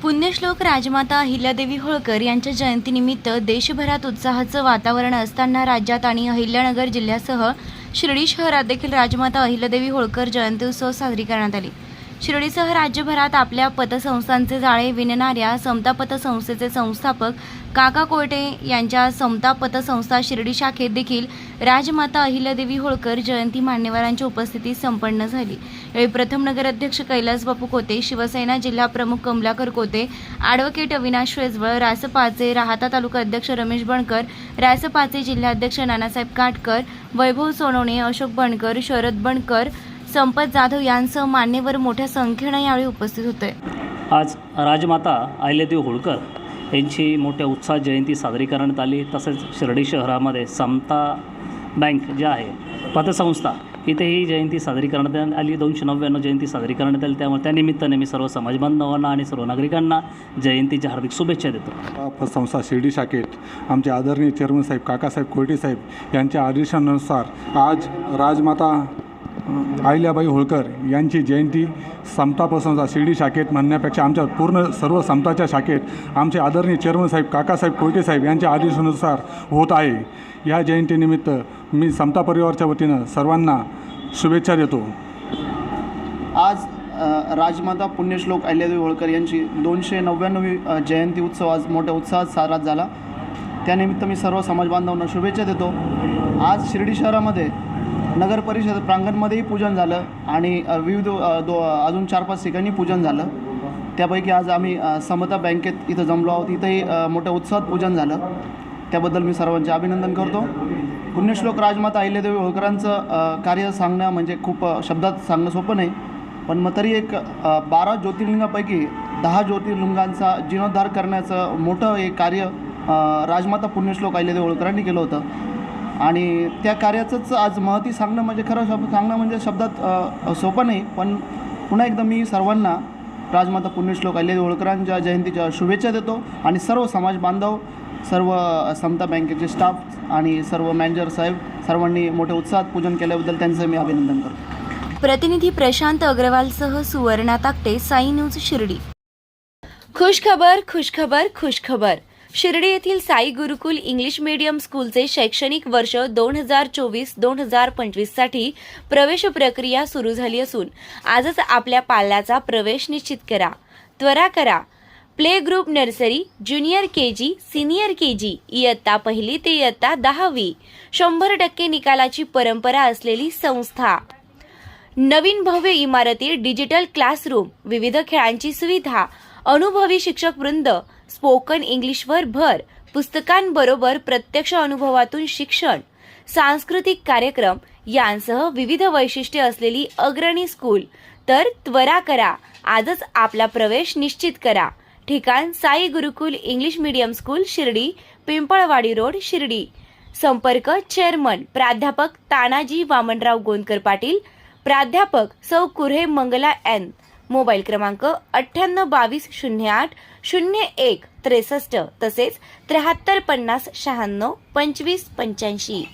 पुण्यश्लोक राजमाता अहिल्यादेवी होळकर यांच्या जयंतीनिमित्त देशभरात उत्साहाचं वातावरण असताना राज्यात आणि अहिल्यानगर जिल्ह्यासह शिर्डी शहरात देखील राजमाता अहिल्यादेवी होळकर जयंती उत्सव साजरी करण्यात आली। शिर्डीसह राज्यभरात आपल्या पतसंस्थांचे जाळे विणणाऱ्या समता पतसंस्थेचे संस्थापक काका कोयटे यांच्या समता पतसंस्था शिर्डी शाखेत देखील राजमाता अहिल्यादेवी होळकर जयंती मान्यवरांच्या उपस्थितीत संपन्न झाली। यावेळी प्रथम नगराध्यक्ष कैलास बापू कोते, शिवसेना जिल्हा प्रमुख कमलाकर कोते, ॲडव्होकेट अविनाश वेजवळ, रासपाचे राहाता तालुका अध्यक्ष रमेश बनकर, रासपाचे जिल्हाध्यक्ष नानासाहेब काटकर, वैभव सोनवणे, अशोक बनकर, शरद बनकर, संपत जाधव यांसह मान्यवर मोठ्या संख्येने यावेळी उपस्थित होते। आज राजमाता अहिल्यादेवी होळकर यांची मोठ्या उत्साहात जयंती साजरी करण्यात आली। तसेच शिर्डी शहरामध्ये समता बँक जे आहे पतसंस्था इथे ही जयंती साजरी करण्यात आली। 299 जयंती साजरी करण्यात आली। त्यामुळे त्यानिमित्ताने मी सर्व समाजबांधवांना आणि सर्व नागरिकांना जयंतीच्या हार्दिक शुभेच्छा देतो। पतसंस्था शिर्डी शाखेत आमचे आदरणीय चेअरमन साहेब काकासाहेब कोयटे साहेब यांच्या आदेशानुसार आज राजमाता अहिल्याबाई होळकर यांची जयंती समता पतसंस्था शिर्डी शाखेत म्हणण्यापेक्षा आमच्या पूर्ण सर्व समताच्या शाखेत आमचे आदरणीय चेअरमन साहेब काकासाहेब कोयटे साहेब यांच्या आदेशानुसार होत आहे। या जयंतीनिमित्त मी समता परिवाराच्या वतीनं सर्वांना शुभेच्छा देतो। आज राजमाता पुण्यश्लोक अहिल्यादेवी होळकर यांची 299वी जयंती उत्सव आज मोठ्या उत्साहात साजरा झाला। त्यानिमित्त मी सर्व समाजबांधवांना शुभेच्छा देतो। आज शिर्डी शहरामध्ये नगर परिषद प्रांगणमध्येही पूजन झालं आणि विविध अजून 4-5 ठिकाणी पूजन झालं। त्यापैकी आज आम्ही समता बँकेत इथं जमलो आहोत। इथंही मोठ्या उत्साहात पूजन झालं। त्याबद्दल मी सर्वांचे अभिनंदन करतो। पुण्यश्लोक राजमाता अहिल्यादेवी होळकरांचं कार्य सांगणं म्हणजे खूप शब्दात सांगणं सोपं नाही, पण मग तरी एक 12 ज्योतिर्लिंगापैकी 10 ज्योतिर्लिंगांचा जीर्णोद्धार करण्याचं मोठं एक कार्य राजमाता पुण्यश्लोक अहिल्यादेवी होळकरांनी केलं होतं आणि त्या कार्याचंच आज महती सांगणं म्हणजे खरं सांगणं म्हणजे शब्दात सोपं नाही। पण पुन्हा एकदा मी सर्वांना राजमाता पुण्यश्लोक अहिल्यादेवी होळकरांच्या जयंतीच्या शुभेच्छा देतो आणि सर्व समाज बांधव, सर्व समता बँकेचे स्टाफ आणि सर्व मॅनेजर साहेब सर्वांनी मोठ्या उत्साहात पूजन केल्याबद्दल त्यांचं मी अभिनंदन करतो। प्रतिनिधी प्रशांत अग्रवालसह सुवर्णा ताकटे, साई न्यूज शिर्डी। खुशखबर खुशखबर खुशखबर। शिर्डी येथील साई गुरुकुल इंग्लिश मीडियम स्कूलचे शैक्षणिक वर्ष 2024-2025 साठी प्रवेश प्रक्रिया सुरू झाली असून आजच आपल्या पाल्याचा प्रवेश निश्चित करा। त्वरा करा। Play group nursery, junior KG, senior KG, इयत्ता 1 ते इयत्ता 10वी 100% निकालाची परंपरा असलेली संस्था। नवीन भव्य इमारती, डिजिटल क्लासरूम, विविध खेळांची सुविधा, अनुभवी शिक्षक वृंद, स्पोकन इंग्लिशवर भर, पुस्तकांबरोबर प्रत्यक्ष अनुभवातून शिक्षण, सांस्कृतिक कार्यक्रम यांसह विविध वैशिष्ट्ये असलेली अग्रणी स्कूल। तर त्वरा करा, आजच आपला प्रवेश निश्चित करा। ठिकाण Sai Gurukul English medium school Shirdi, Pimpalwadi road Shirdi. संपर्क चेअरमन प्राध्यापक तानाजी वामनराव गोंदकर पाटील, प्राध्यापक सौ कुऱ्हे मंगला एन। मोबाईल क्रमांक 9822080163 तसेच 7350962585।